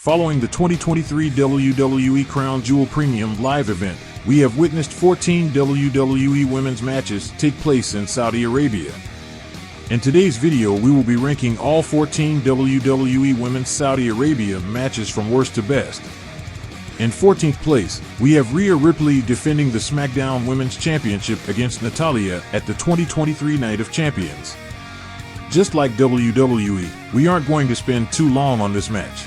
Following the 2023 WWE Crown Jewel Premium Live event, we have witnessed 14 WWE women's matches take place in Saudi Arabia. In today's video, we will be ranking all 14 WWE Women's Saudi Arabia matches from worst to best. In 14th place, we have Rhea Ripley defending the SmackDown Women's Championship against Natalya at the 2023 Night of Champions. Just like WWE, we aren't going to spend too long on this match.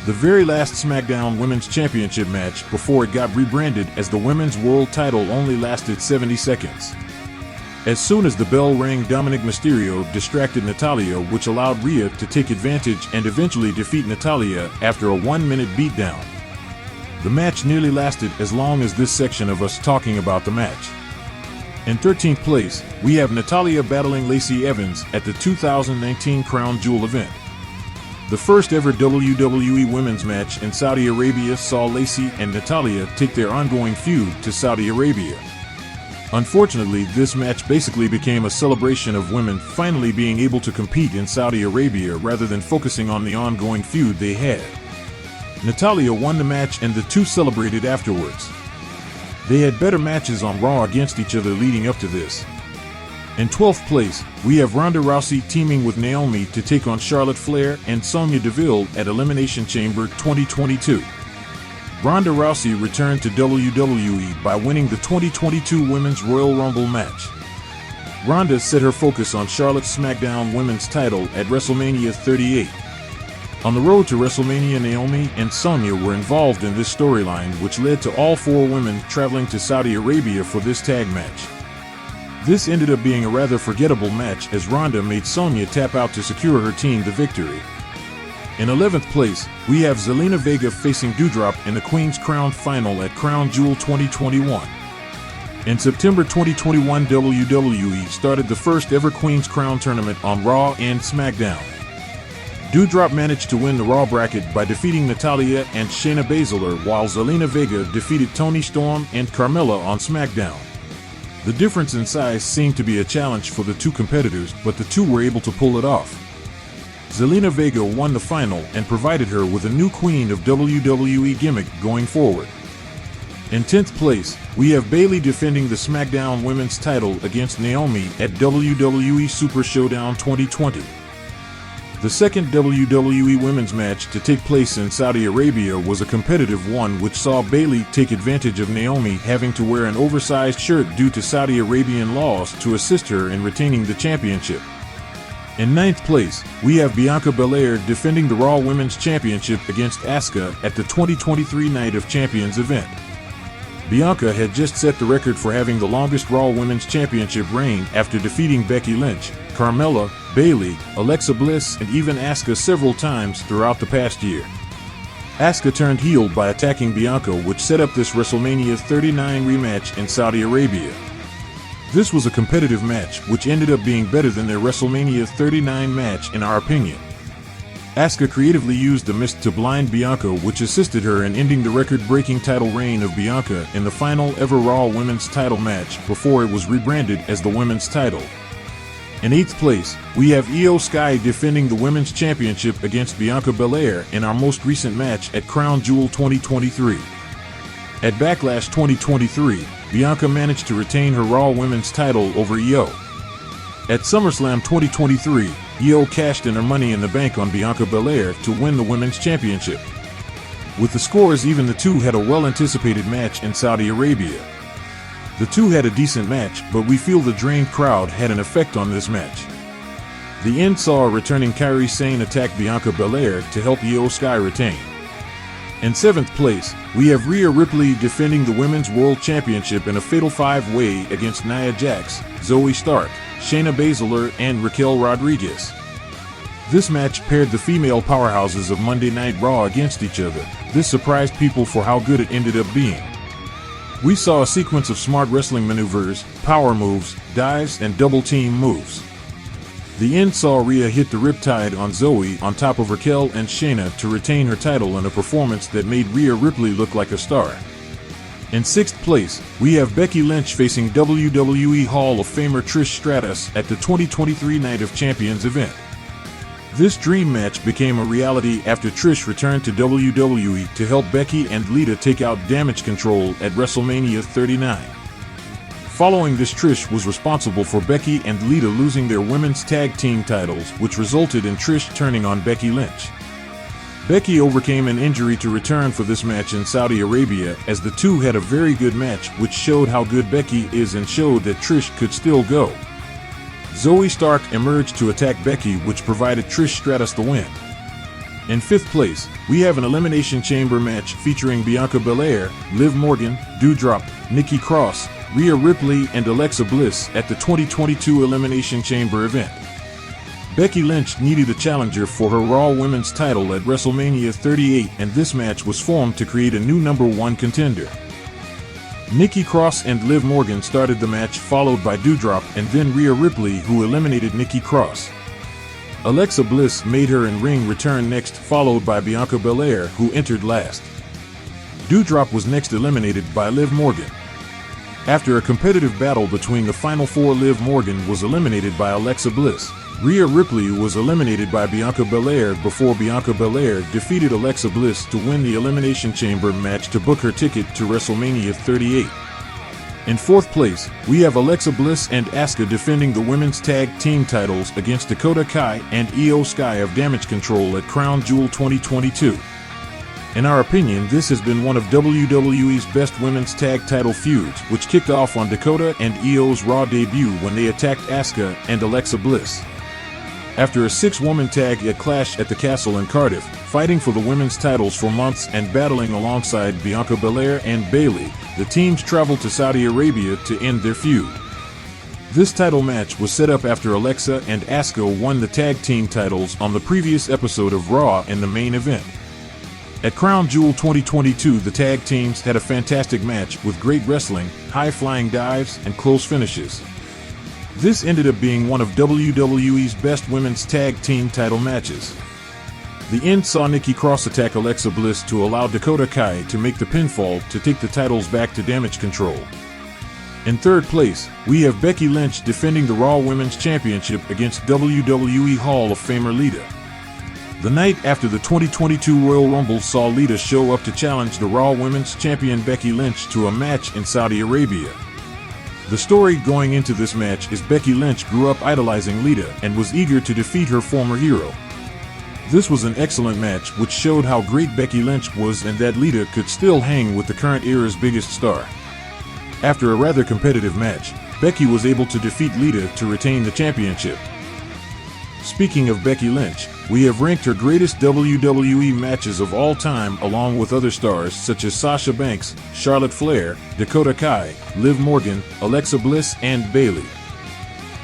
The very last SmackDown Women's Championship match before it got rebranded as the Women's World Title only lasted 70 seconds. As soon as the bell rang, Dominic Mysterio distracted Natalya, which allowed Rhea to take advantage and eventually defeat Natalya after a 1-minute beatdown. The match nearly lasted as long as this section of us talking about the match. In 13th place, we have Natalya battling Lacey Evans at the 2019 Crown Jewel event. The first ever WWE Women's match in Saudi Arabia saw Lacey and Natalya take their ongoing feud to Saudi Arabia. Unfortunately, this match basically became a celebration of women finally being able to compete in Saudi Arabia rather than focusing on the ongoing feud they had. Natalya won the match and the two celebrated afterwards. They had better matches on Raw against each other leading up to this. In 12th place, we have Ronda Rousey teaming with Naomi to take on Charlotte Flair and Sonya Deville at Elimination Chamber 2022. Ronda Rousey returned to WWE by winning the 2022 Women's Royal Rumble match. Ronda set her focus on Charlotte's SmackDown Women's title at WrestleMania 38. On the road to WrestleMania, Naomi and Sonya were involved in this storyline, which led to all four women traveling to Saudi Arabia for this tag match. This ended up being a rather forgettable match as Ronda made Sonya tap out to secure her team the victory. In 11th place, we have Zelina Vega facing Doudrop in the Queen's Crown final at Crown Jewel 2021. In September 2021, WWE started the first ever Queen's Crown tournament on Raw and SmackDown. Doudrop managed to win the Raw bracket by defeating Natalya and Shayna Baszler, while Zelina Vega defeated Toni Storm and Carmella on SmackDown. The difference in size seemed to be a challenge for the two competitors, but the two were able to pull it off. Zelina Vega won the final and provided her with a new Queen of WWE gimmick going forward. In 10th place, we have Bayley defending the SmackDown Women's title against Naomi at WWE Super Showdown 2020. The second WWE Women's match to take place in Saudi Arabia was a competitive one, which saw Bayley take advantage of Naomi having to wear an oversized shirt due to Saudi Arabian laws to assist her in retaining the championship. In 9th place, we have Bianca Belair defending the Raw Women's Championship against Asuka at the 2023 Night of Champions event. Bianca had just set the record for having the longest Raw Women's Championship reign after defeating Becky Lynch, Carmella, Bayley, Alexa Bliss, and even Asuka several times throughout the past year. Asuka turned heel by attacking Bianca, which set up this WrestleMania 39 rematch in Saudi Arabia. This was a competitive match, which ended up being better than their WrestleMania 39 match in our opinion. Asuka creatively used the mist to blind Bianca, which assisted her in ending the record-breaking title reign of Bianca in the final ever Raw Women's title match before it was rebranded as the Women's title. In 8th place, we have Io Sky defending the Women's Championship against Bianca Belair in our most recent match at Crown Jewel 2023. At Backlash 2023, Bianca managed to retain her Raw Women's title over Io. At SummerSlam 2023, Io cashed in her Money in the Bank on Bianca Belair to win the Women's Championship. With the scores even, the two had a well-anticipated match in Saudi Arabia. The two had a decent match, but we feel the drained crowd had an effect on this match. The end saw a returning Kairi Sane attack Bianca Belair to help Io Sky retain. In 7th place, we have Rhea Ripley defending the Women's World Championship in a Fatal 5-Way against Nia Jax, Zoe Stark, Shayna Baszler, and Raquel Rodriguez. This match paired the female powerhouses of Monday Night Raw against each other. This surprised people for how good it ended up being. We saw a sequence of smart wrestling maneuvers, power moves, dives, and double-team moves. The end saw Rhea hit the Riptide on Zoe on top of Raquel and Shayna to retain her title in a performance that made Rhea Ripley look like a star. In 6th place, we have Becky Lynch facing WWE Hall of Famer Trish Stratus at the 2023 Night of Champions event. This dream match became a reality after Trish returned to WWE to help Becky and Lita take out Damage Control at WrestleMania 39. Following this, Trish was responsible for Becky and Lita losing their women's tag team titles, which resulted in Trish turning on Becky Lynch. Becky overcame an injury to return for this match in Saudi Arabia, as the two had a very good match which showed how good Becky is and showed that Trish could still go. Zoe Stark emerged to attack Becky, which provided Trish Stratus the win. In 5th place, we have an Elimination Chamber match featuring Bianca Belair, Liv Morgan, Doudrop, Nikki Cross, Rhea Ripley and Alexa Bliss at the 2022 Elimination Chamber event. Becky Lynch needed a challenger for her Raw Women's title at WrestleMania 38, and this match was formed to create a new #1 contender. Nikki Cross and Liv Morgan started the match, followed by Doudrop and then Rhea Ripley, who eliminated Nikki Cross. Alexa Bliss made her in-ring return next, followed by Bianca Belair, who entered last. Doudrop was next eliminated by Liv Morgan. After a competitive battle between the final four, Liv Morgan was eliminated by Alexa Bliss. Rhea Ripley was eliminated by Bianca Belair before Bianca Belair defeated Alexa Bliss to win the Elimination Chamber match to book her ticket to WrestleMania 38. In 4th place, we have Alexa Bliss and Asuka defending the women's tag team titles against Dakota Kai and Io Sky of Damage Control at Crown Jewel 2022. In our opinion, this has been one of WWE's best women's tag title feuds, which kicked off on Dakota and Io's Raw debut when they attacked Asuka and Alexa Bliss. After a 6-woman tag at Clash at the Castle in Cardiff, fighting for the women's titles for months and battling alongside Bianca Belair and Bayley, the teams traveled to Saudi Arabia to end their feud. This title match was set up after Alexa and Asuka won the tag team titles on the previous episode of Raw in the main event. At Crown Jewel 2022, the tag teams had a fantastic match with great wrestling, high-flying dives, and close finishes. This ended up being one of WWE's best women's tag team title matches. The end saw Nikki Cross attack Alexa Bliss to allow Dakota Kai to make the pinfall to take the titles back to Damage Control. In 3rd place, we have Becky Lynch defending the Raw Women's Championship against WWE Hall of Famer Lita. The night after the 2022 Royal Rumble saw Lita show up to challenge the Raw Women's Champion Becky Lynch to a match in Saudi Arabia. The story going into this match is Becky Lynch grew up idolizing Lita and was eager to defeat her former hero. This was an excellent match which showed how great Becky Lynch was and that Lita could still hang with the current era's biggest star. After a rather competitive match, Becky was able to defeat Lita to retain the championship. Speaking of Becky Lynch, we have ranked her greatest WWE matches of all time along with other stars such as Sasha Banks, Charlotte Flair, Dakota Kai, Liv Morgan, Alexa Bliss, and Bayley.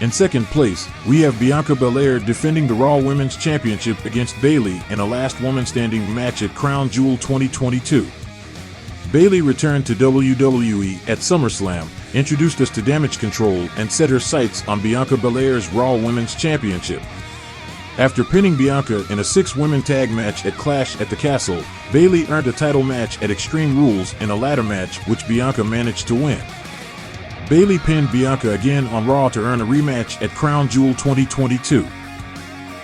In 2nd place, we have Bianca Belair defending the Raw Women's Championship against Bayley in a last woman standing match at Crown Jewel 2022. Bayley returned to WWE at SummerSlam, introduced us to Damage Control, and set her sights on Bianca Belair's Raw Women's Championship. After pinning Bianca in a 6-women tag match at Clash at the Castle, Bayley earned a title match at Extreme Rules in a ladder match which Bianca managed to win. Bayley pinned Bianca again on Raw to earn a rematch at Crown Jewel 2022.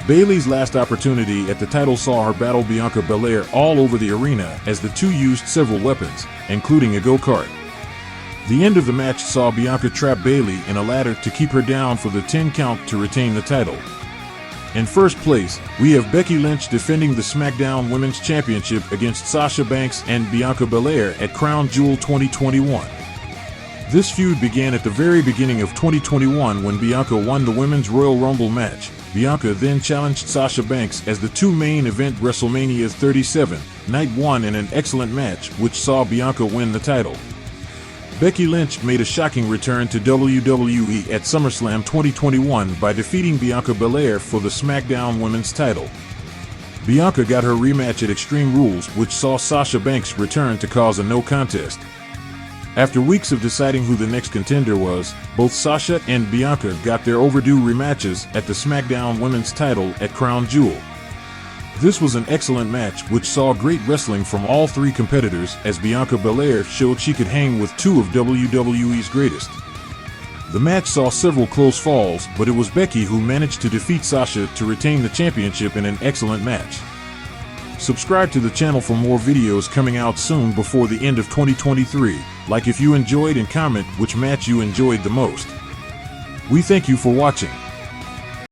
Bayley's last opportunity at the title saw her battle Bianca Belair all over the arena as the two used several weapons, including a go-kart. The end of the match saw Bianca trap Bayley in a ladder to keep her down for the 10 count to retain the title. In 1st place, we have Becky Lynch defending the SmackDown Women's Championship against Sasha Banks and Bianca Belair at Crown Jewel 2021. This feud began at the very beginning of 2021 when Bianca won the Women's Royal Rumble match. Bianca then challenged Sasha Banks as the two main event WrestleMania 37, Night 1 in an excellent match which saw Bianca win the title. Becky Lynch made a shocking return to WWE at SummerSlam 2021 by defeating Bianca Belair for the SmackDown Women's title. Bianca got her rematch at Extreme Rules, which saw Sasha Banks return to cause a no contest. After weeks of deciding who the next contender was, both Sasha and Bianca got their overdue rematches at the SmackDown Women's title at Crown Jewel. This was an excellent match which saw great wrestling from all three competitors as Bianca Belair showed she could hang with two of WWE's greatest. The match saw several close falls, but it was Becky who managed to defeat Sasha to retain the championship in an excellent match. Subscribe to the channel for more videos coming out soon before the end of 2023. Like if you enjoyed and comment which match you enjoyed the most. We thank you for watching.